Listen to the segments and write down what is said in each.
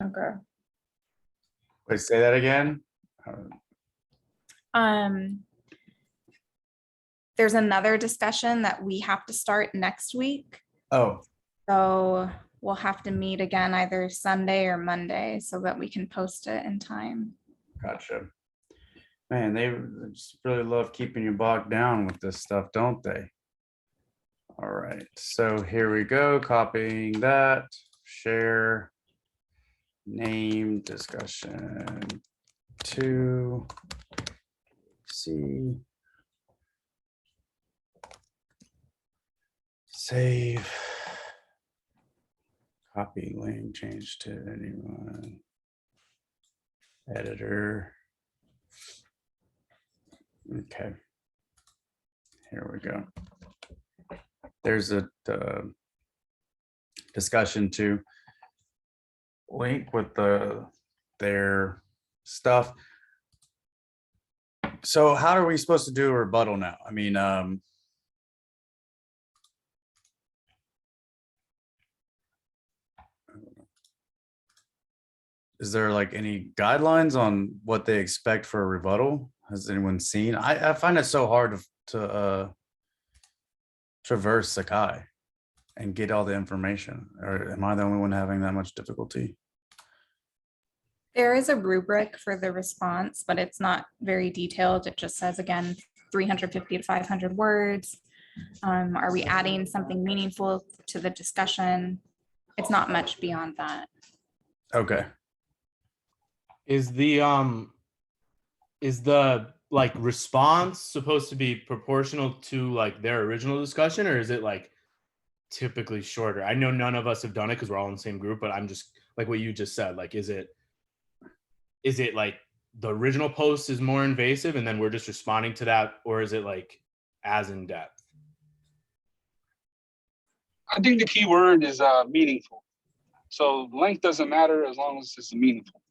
Okay. Wait, say that again. There's another discussion that we have to start next week. Oh, So we'll have to meet again either Sunday or Monday so that we can post it in time. gotcha. Man, they just really love keeping you bogged down with this stuff, don't they? All right, so here we go, copying that, share, name, discussion, 2, C, save, copy link, change to anyone, editor. Okay, here we go. There's a discussion to link with their stuff. So how are we supposed to do a rebuttal now? I mean, is there like any guidelines on what they expect for a rebuttal? Has anyone seen? I find it so hard to traverse Sakai and get all the information. Or am I the only one having that much difficulty? There is a rubric for the response, but it's not very detailed. It just says, again, 350 to 500 words. Are we adding something meaningful to the discussion? It's not much beyond that. Okay. Is the like response supposed to be proportional to like their original discussion, or is it like typically shorter? I know none of us have done it because we're all in the same group, but I'm just like what you just said, like is it like the original post is more invasive and then we're just responding to that, or is it like as in depth? I think the key word is meaningful. So length doesn't matter as long as it's meaningful.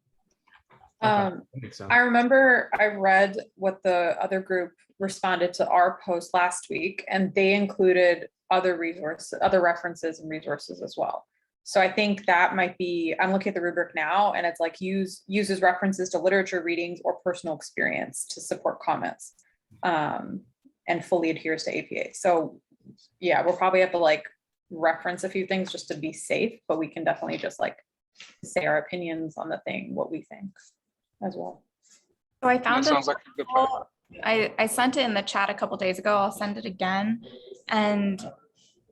That makes sense. I remember I read what the other group responded to our post last week, and they included other references and resources as well. So I think that might be, I'm looking at the rubric now, and it's like uses references to literature readings or personal experience to support comments, and fully adheres to APA. So yeah, we'll probably have to like reference a few things just to be safe, but we can definitely just like say our opinions on the thing, what we think as well. So I found That sounds like a good plan. I sent it in the chat a couple days ago. I'll send it again. And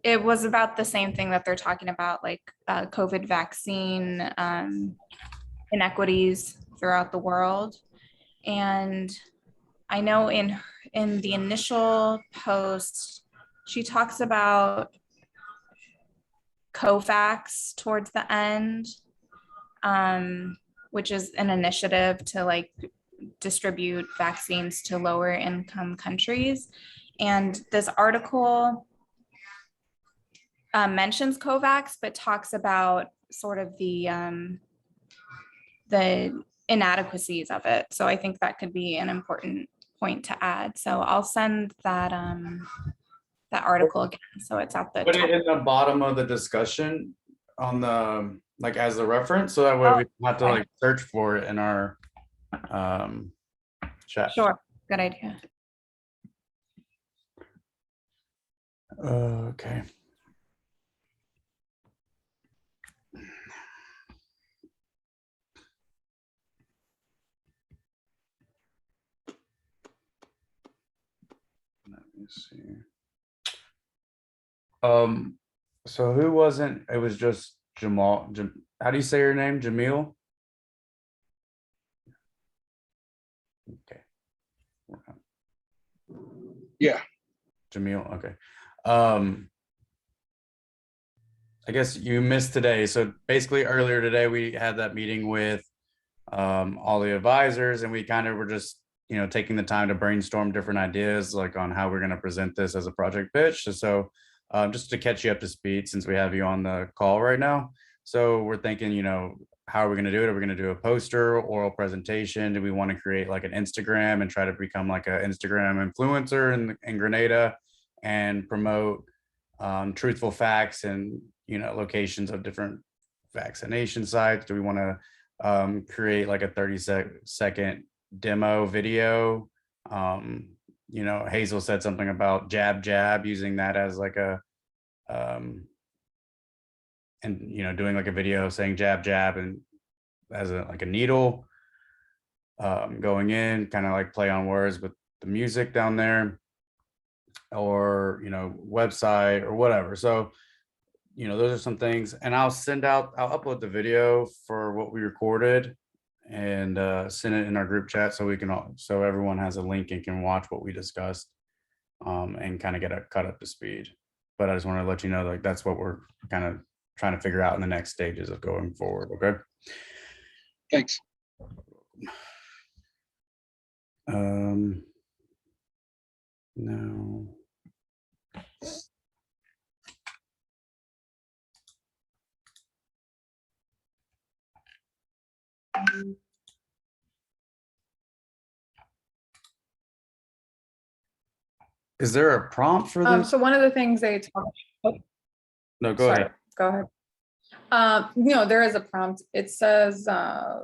it was about the same thing that they're talking about, like COVID vaccine inequities throughout the world. And I know in the initial post, she talks about COVAX towards the end, which is an initiative to like distribute vaccines to lower income countries. And this article mentions COVAX, but talks about sort of the inadequacies of it. So I think that could be an important point to add. So I'll send that that article again, so it's at the Put top. it in the bottom of the discussion on the like as the reference, so that way we don't have to like search for it in our chat. Sure, good idea. Okay. Let me see. So who wasn't? It was just Jamal. How do you say your name? Jamil? Okay. Yeah. Jamil. Okay. I guess you missed today. So basically earlier today, we had that meeting with all the advisors, and we kind of were just, you know, taking the time to brainstorm different ideas like on how we're going to present this as a project pitch. So just to catch you up to speed, since we have you on the call right now. So we're thinking, you know, how are we going to do it? Are we going to do a poster, oral presentation? Do we want to create like an Instagram and try to become like an Instagram influencer in Grenada and promote truthful facts and, you know, locations of different vaccination sites? Do we want to create like a 30-second demo video? You know, Hazel said something about jab, using that as like a, and, you know, doing like a video saying jab, and as a, like a needle going in, kind of like play on words with the music down there, or, you know, website or whatever. So, you know, those are some things, and I'll upload the video for what we recorded and send it in our group chat so we can so everyone has a link and can watch what we discussed and kind of get cut up to speed. But I just want to let you know, like, that's what we're kind of trying to figure out in the next stages of going forward. Okay. Thanks. No. Is there a prompt for this? So one of the things they talk. No, go Sorry, ahead. go ahead. No, there is a prompt. It says, let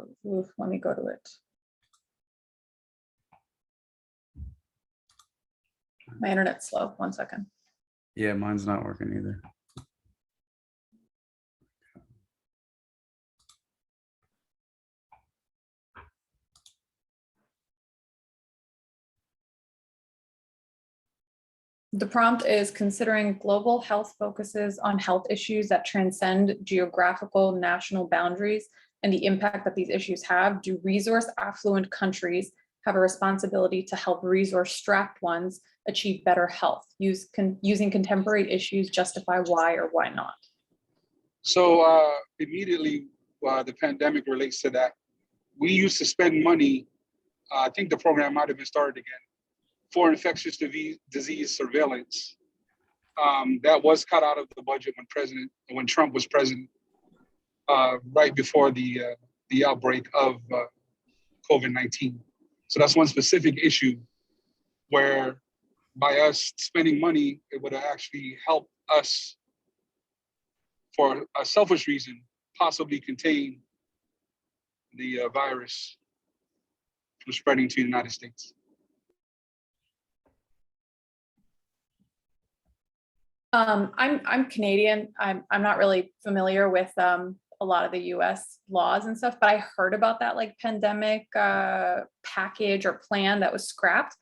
me go to it. My internet's slow. 1 second. Yeah, mine's not working either. The prompt is considering global health focuses on health issues that transcend geographical national boundaries and the impact that these issues have. Do resource affluent countries have a responsibility to help resource strapped ones achieve better health? Using contemporary issues justify why or why not? So immediately, the pandemic relates to that. We used to spend money. I think the program might have been started again for infectious disease surveillance. That was cut out of the budget when Trump was president, right before the outbreak of COVID-19. So that's one specific issue where by us spending money, it would have actually helped us, for a selfish reason, possibly contain the virus from spreading to the United States. I'm Canadian. I'm not really familiar with a lot of the US laws and stuff, but I heard about that like pandemic package or plan that was scrapped.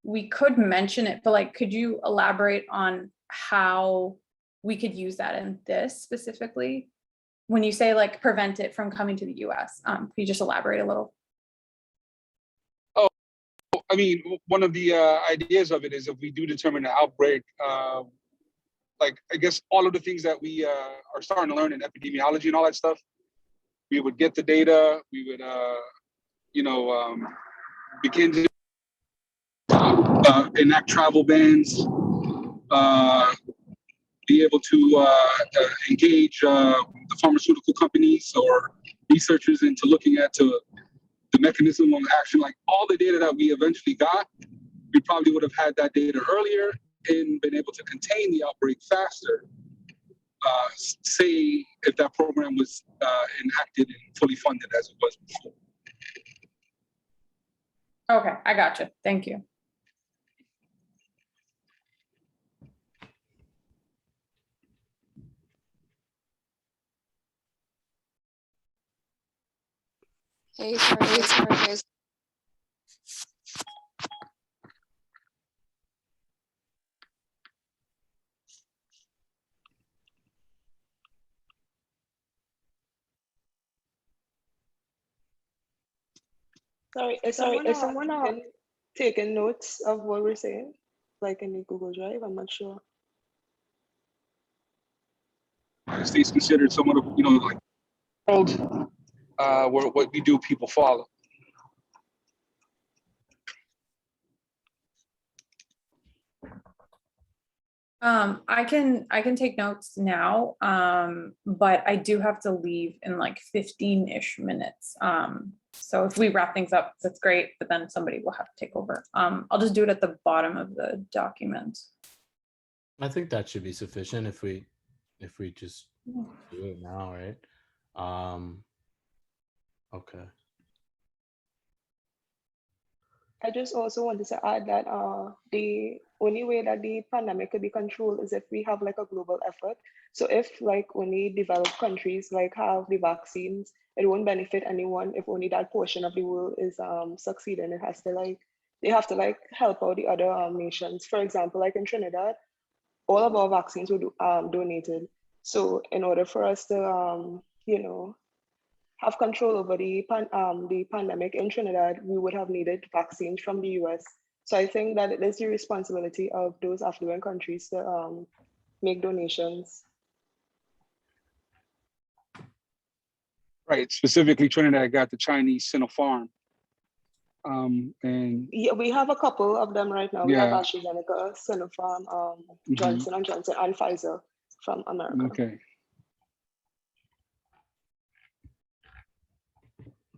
We could mention it, but like, could you elaborate on how we could use that in this specifically? When you say like prevent it from coming to the US, could you just elaborate a little? I mean, one of the ideas of it is if we do determine an outbreak, like I guess all of the things that we are starting to learn in epidemiology and all that stuff, we would get the data, we would, begin to enact travel bans, be able to engage the pharmaceutical companies or researchers into looking at the mechanism of action, like all the data that we eventually got, we probably would have had that data earlier and been able to contain the outbreak faster. Say if that program was enacted and fully funded as it was before. Okay, I got you. Thank you. Hey, sorry. Sorry, is someone taking notes of what we're saying, like in the Google Drive? I'm not sure. States considered somewhat of, like world, where what we do, people follow. I can take notes now, but I do have to leave in like 15-ish minutes. So if we wrap things up, that's great, but then somebody will have to take over. I'll just do it at the bottom of the document. I think that should be sufficient if we just Do it now, right? Okay. I just also wanted to add that the only way that the pandemic could be controlled is if we have like a global effort. So if like only developed countries like have the vaccines, it won't benefit anyone if only that portion of the world is succeeding. It has to like, they have to like help out the other nations. For example, like in Trinidad, all of our vaccines were donated. So in order for us to, you know, have control over the pandemic in Trinidad, we would have needed vaccines from the US. So I think that it is the responsibility of those affluent countries to make donations. Right. Specifically, Trinidad got the Chinese Sinopharm. And Yeah, we have a couple of them right now. We have yeah. AstraZeneca, Sinopharm, Mhm. Johnson & Johnson, and Pfizer from America. Okay.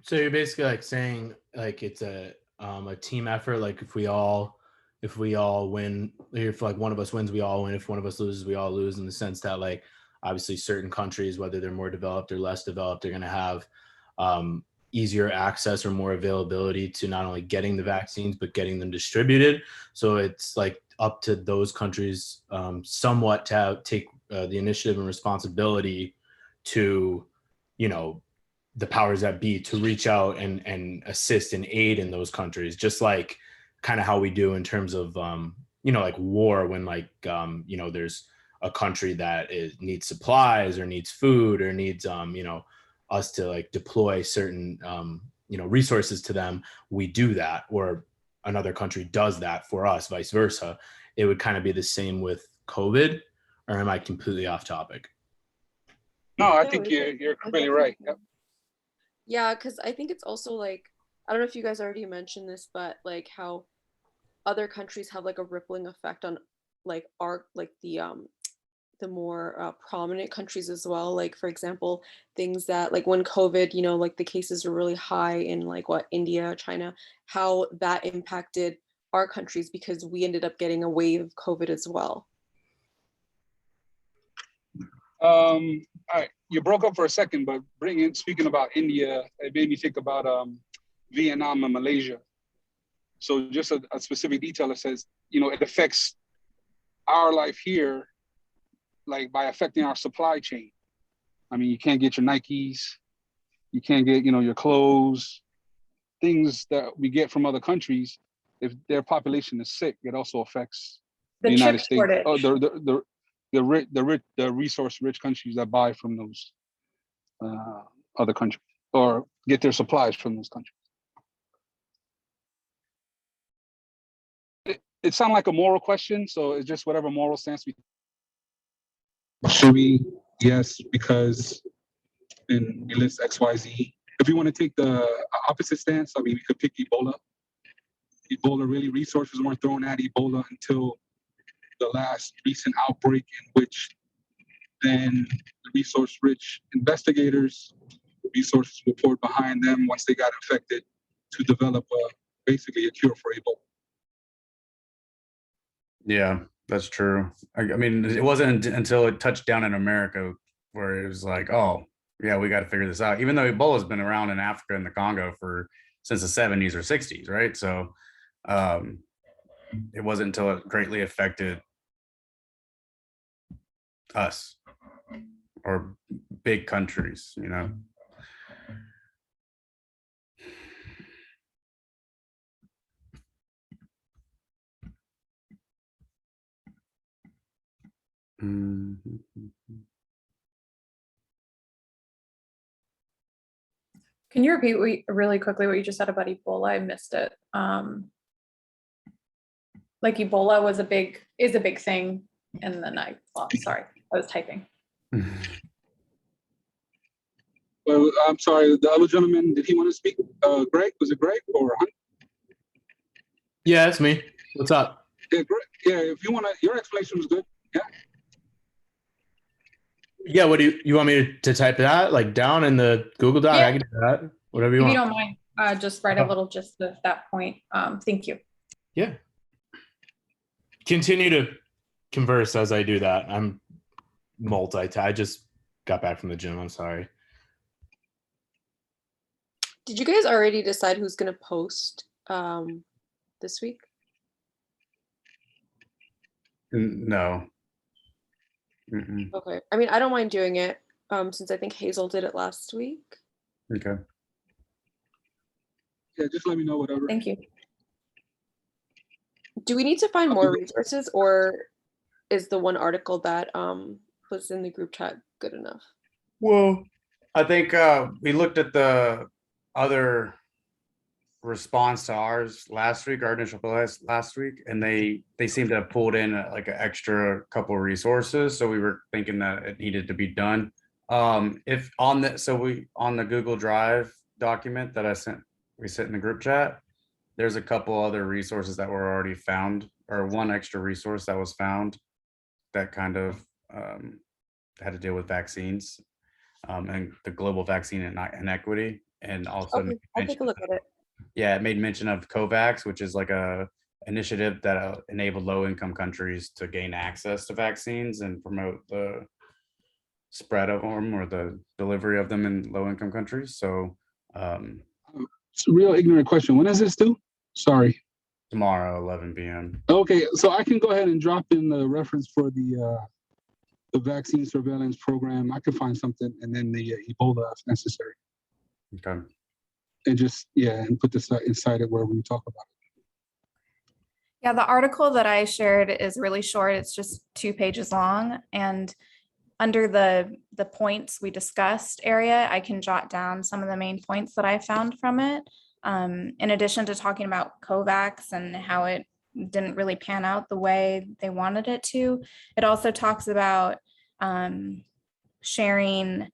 So you're basically like saying like it's a team effort. Like if we all win, if like one of us wins, we all win. If one of us loses, we all lose. In the sense that like obviously certain countries, whether they're more developed or less developed, they're going to have easier access or more availability to not only getting the vaccines but getting them distributed. So it's like up to those countries somewhat to take the initiative and responsibility to, you know, the powers that be to reach out and assist and aid in those countries, just like kind of how we do in terms of you know, like war, when like you know, there's a country that needs supplies or needs food or needs you know, us to like deploy certain you know, resources to them. We do that, or another country does that for us, vice versa. It would kind of be the same with COVID, or am I completely off topic? No, I Yeah, think we you're completely right. Yep. Yeah, because I think it's also like, I don't know if you guys already mentioned this, but like how other countries have like a rippling effect on like our like the more prominent countries as well. Like for example, things that like when COVID, you know, like the cases were really high in like what, India, China, how that impacted our countries because we ended up getting a wave of COVID as well. All right. You broke up for a second, but speaking about India, it made me think about Vietnam and Malaysia. So just a specific detail that says, you know, it affects our life here, like by affecting our supply chain. I mean, you can't get your Nikes, you can't get, you know, your clothes, things that we get from other countries. If their population is sick, it also affects the The United chip States. shortage. Oh, the resource-rich countries that buy from those other countries or get their supplies from those countries. It sounds like a moral question, so it's just whatever moral stance we. Should we? Yes, because in we list X, Y, Z. If you want to take the opposite stance, I mean, we could pick Ebola. Ebola, really, resources weren't thrown at Ebola until the last recent outbreak, in which then the resource-rich investigators, resources were poured behind them once they got infected to develop basically a cure for Ebola. Yeah, that's true. I mean, it wasn't until it touched down in America where it was like, oh, yeah, we got to figure this out. Even though Ebola's been around in Africa and the Congo since the 70s or 60s, right? So it wasn't until it greatly affected us or big countries, you know. Can you repeat really quickly what you just said about Ebola? I missed it. Like Ebola is a big thing, and then sorry, I was typing. Well, I'm sorry, the other gentleman, did he want to speak? Greg, was it Greg or Hunt? Yeah, it's me. What's up? Yeah, Greg. Yeah, if you want to, your explanation was good. Yeah. Yeah, what do you want me to type that like down in the Google Doc? Yeah. I can do that. Whatever you If want. you don't mind, just write a little gist of that point. Thank you. Yeah. Continue to converse as I do that. I'm I just got back from the gym. I'm sorry. Did you guys already decide who's gonna post this week? No. Mm-mm. Okay. I mean, I don't mind doing it since I think Hazel did it last week. Okay. Yeah, just let me know whatever. Thank you. Do we need to find more resources, or is the one article that was in the group chat good enough? Well, I think we looked at the other response to ours last week, our initial last week, and they seemed to have pulled in like an extra couple of resources. So we were thinking that it needed to be done. If on the Google Drive document that we sent in the group chat, there's a couple other resources that were already found, or one extra resource that was found that kind of had to deal with vaccines and the global vaccine inequity, and also Okay, I'll take a look at it. yeah, it made mention of COVAX, which is like a initiative that enabled low-income countries to gain access to vaccines and promote the spread of them or the delivery of them in low-income countries. So It's a real ignorant question. When is this due? Sorry. tomorrow, 11 p.m. Okay, so I can go ahead and drop in the reference for the vaccine surveillance program. I could find something, and then the Ebola if necessary, Okay. and just and put this inside it where we talk about it. Yeah, the article that I shared is really short. It's just 2 pages long. And under the points we discussed area, I can jot down some of the main points that I found from it. In addition to talking about COVAX and how it didn't really pan out the way they wanted it to, it also talks about sharing,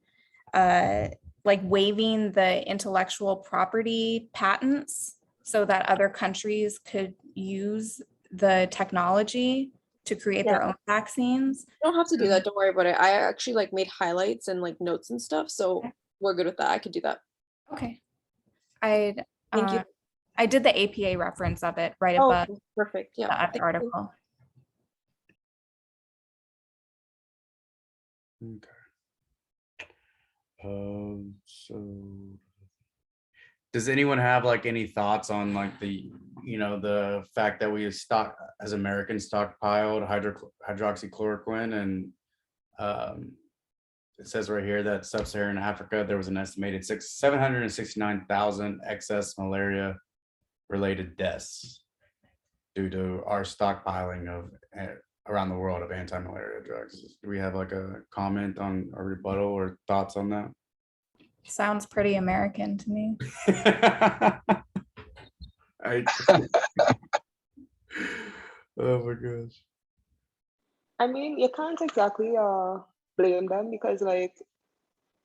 like waiving the intellectual property patents so that other countries could use the technology to create their own vaccines. You don't have to do that. Don't worry about it. I actually like made highlights and like notes and stuff, so we're good with that. I could do that. Okay. Thank you. I did the APA reference of it right Oh, above okay, perfect. Yeah. the thank other you. article. Okay. So does anyone have like any thoughts on like the fact that we as Americans stockpiled hydroxychloroquine, and it says right here that sub-Saharan Africa, there was an estimated 769,000 excess malaria related deaths due to our stockpiling of around the world of anti-malaria drugs. Do we have like a comment on a rebuttal or thoughts on that? Sounds pretty American to me. Oh my gosh. I mean, you can't exactly blame them because like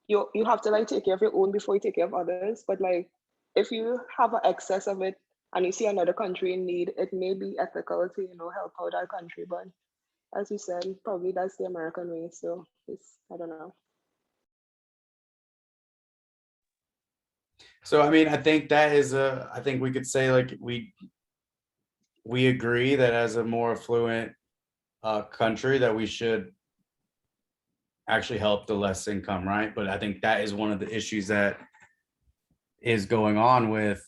you have to like take care of your own before you take care of others. But like if you have an excess of it and you see another country in need, it may be ethical to help out that country. But as you said, probably that's the American way. So I don't know. So I mean, I think I think we could say like we agree that as a more affluent country that we should actually help the less income, right? But I think that is one of the issues that is going on with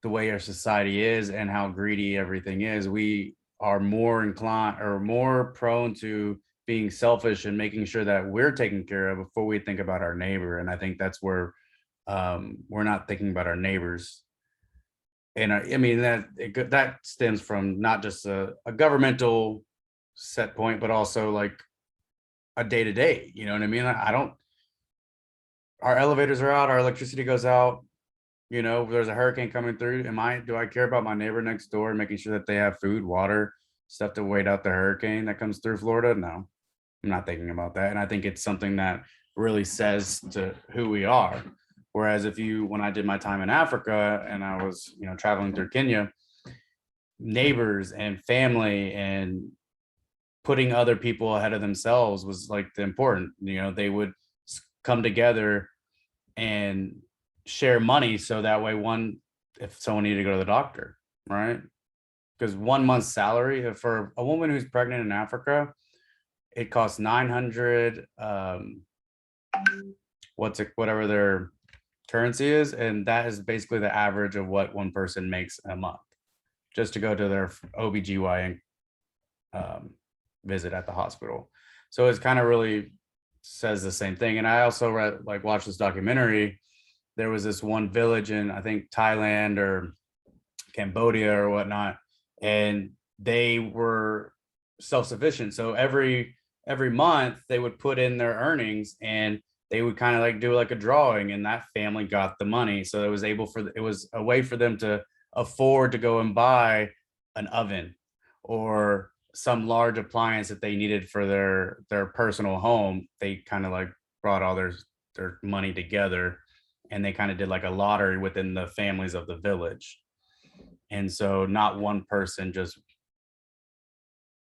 the way our society is and how greedy everything is. We are more inclined or more prone to being selfish and making sure that we're taken care of before we think about our neighbor. And I think that's where we're not thinking about our neighbors. And I mean, that stems from not just a governmental set point, but also like a day-to-day, you know what I mean? Our elevators are out, our electricity goes out, there's a hurricane coming through. Do I care about my neighbor next door and making sure that they have food, water, stuff to wait out the hurricane that comes through Florida? No, I'm not thinking about that. And I think it's something that really says to who we are. Whereas when I did my time in Africa and I was, traveling through Kenya, neighbors and family and putting other people ahead of themselves was like the important, they would come together and share money. So that way if someone needed to go to the doctor, right? Because 1 month's salary for a woman who's pregnant in Africa, it costs $900 whatever their currency is, and that is basically the average of what one person makes a month, just to go to their OBGYN visit at the hospital. So it's kind of really says the same thing. And I also watched this documentary. There was this one village in, I think, Thailand or Cambodia or whatnot, and they were self-sufficient. So every month they would put in their earnings, and they would kind of like do like a drawing, and that family got the money. So it was a way for them to afford to go and buy an oven or some large appliance that they needed for their personal home. They kind of like brought all their money together, and they kind of did like a lottery within the families of the village. And so not one person just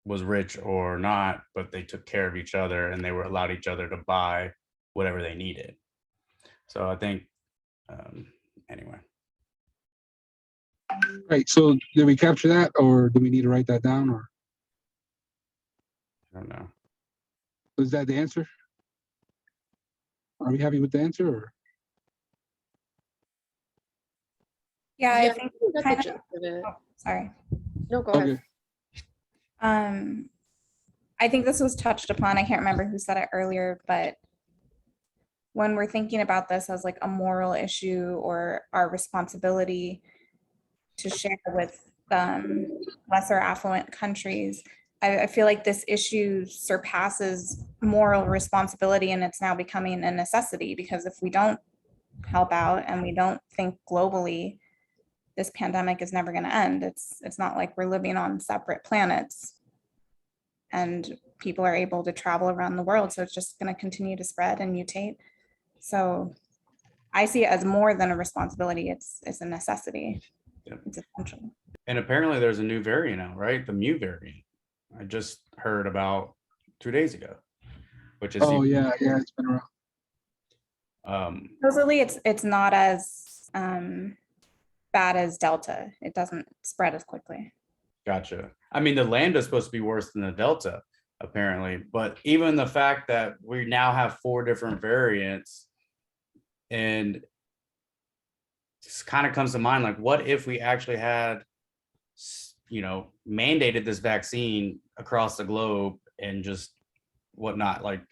was rich or not, but they took care of each other, and they were allowed each other to buy whatever they needed. So I think, anyway. Right. So did we capture that, or do we need to write that down, or I don't know. was that the answer? Are we happy with the answer, or? Yeah, I Yeah, think that's kind the of, gist of it. sorry. No, go ahead. Okay. I think this was touched upon. I can't remember who said it earlier, but when we're thinking about this as like a moral issue or our responsibility to share with lesser affluent countries, I feel like this issue surpasses moral responsibility, and it's now becoming a necessity, because if we don't help out and we don't think globally, this pandemic is never going to end. It's not like we're living on separate planets and people are able to travel around the world. So it's just going to continue to spread and mutate. So I see it as more than a responsibility. It's a necessity. Yep. It's essential. And apparently there's a new variant now, right? The Mu variant. I just heard about 2 days ago, which is Oh yeah, it's been around. Supposedly it's not as bad as Delta. It doesn't spread as quickly. Gotcha. I mean, the Lambda is supposed to be worse than the Delta, apparently, but even the fact that we now have 4 different variants, and this kind of comes to mind, like, what if we actually had, mandated this vaccine across the globe and just whatnot? Like,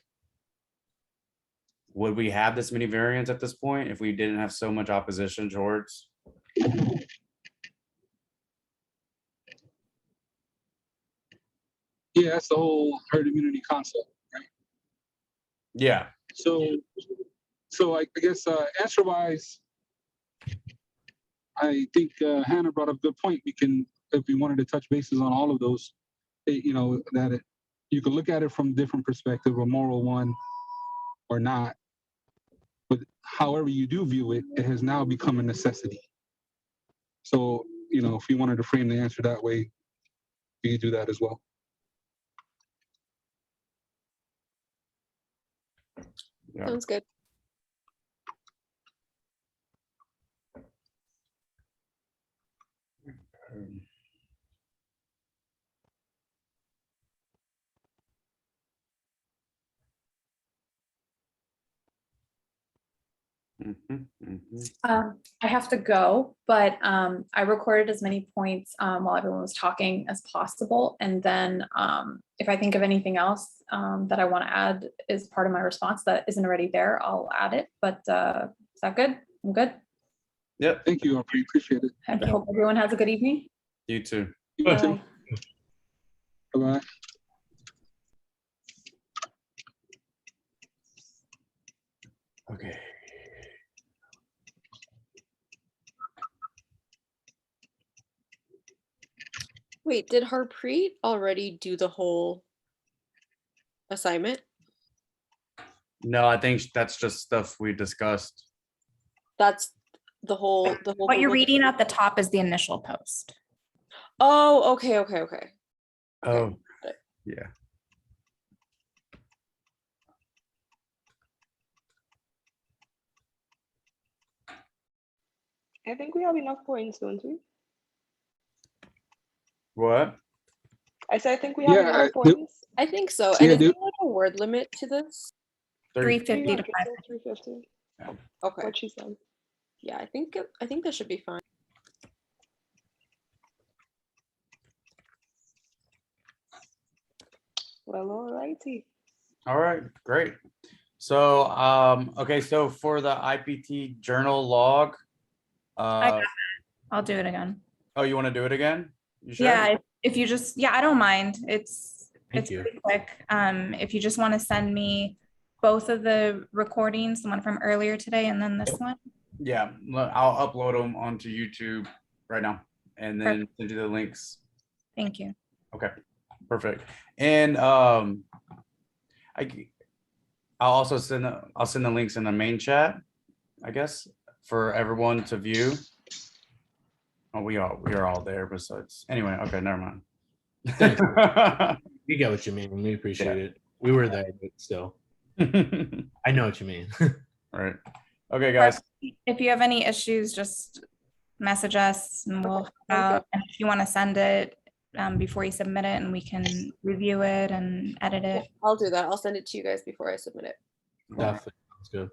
would we have this many variants at this point if we didn't have so much opposition towards? Yeah, that's the whole herd immunity concept, right? Yeah. So I guess answer wise, I think Hannah brought up a good point. We can, if we wanted to touch bases on all of those, you could look at it from a different perspective, a moral one or not. But however you do view it, it has now become a necessity. So, if you wanted to frame the answer that way, you could do that as well. Yeah. Sounds good. I have to go, but I recorded as many points while everyone was talking as possible. And then if I think of anything else that I want to add as part of my response that isn't already there, I'll add it. But is that good? I'm good. Yep. Thank you. I appreciate it. I hope everyone has a good evening. You too. Bye. Bye-bye. Okay. Wait, did Harpreet already do the whole assignment? No, I think that's just stuff we discussed. That's the whole What you're Google- reading at the top is the initial post. Oh, okay. Oh, yeah. I think we have enough points, don't we? What? I said I think we have enough Yeah, points. I think so. Yeah, And is there dude. like a word limit to this? 350 to 300, 500. 350, Okay. what she said. Yeah, I think that should be fine. Well, alrighty. All right, great. So, okay, so for the IPT journal log, got I'll do it again. oh, you want to do it again? You sure? Yeah, if you just, yeah, I don't mind. It's Thank you. pretty quick. If you just want to send me both of the recordings, the one from earlier today and then this one. Yeah, I'll upload them onto YouTube right now and then send you the links. Thank you. Okay, perfect. And I'll also send the links in the main chat, I guess, for everyone to view. Oh, we are all there besides. Anyway, okay, never mind. Thanks. We get what you mean. We appreciate it. We were there, but still. I know what you mean. All right. Okay, guys. If you have any issues, just message us and we'll help out. And if you want to send it before you submit it, and we can review it and edit it. I'll do that. I'll send it to you guys before I submit it. Definitely sounds good.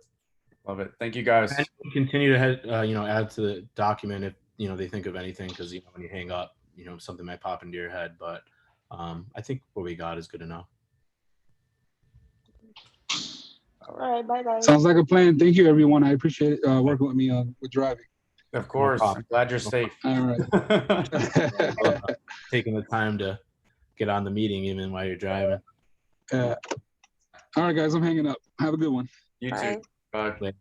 Love it. Thank you, guys. And we'll continue to add to the document if they think of anything, because when you hang up, something might pop into your head. But I think what we got is good enough. All right, bye guys. Sounds like a plan. Thank you, everyone. I appreciate it, working with me with driving. Of course. I'm glad you're safe. All right. Taking the time to get on the meeting even while you're driving. All right, guys, I'm hanging up. Have a good one. You Bye. too. Bye.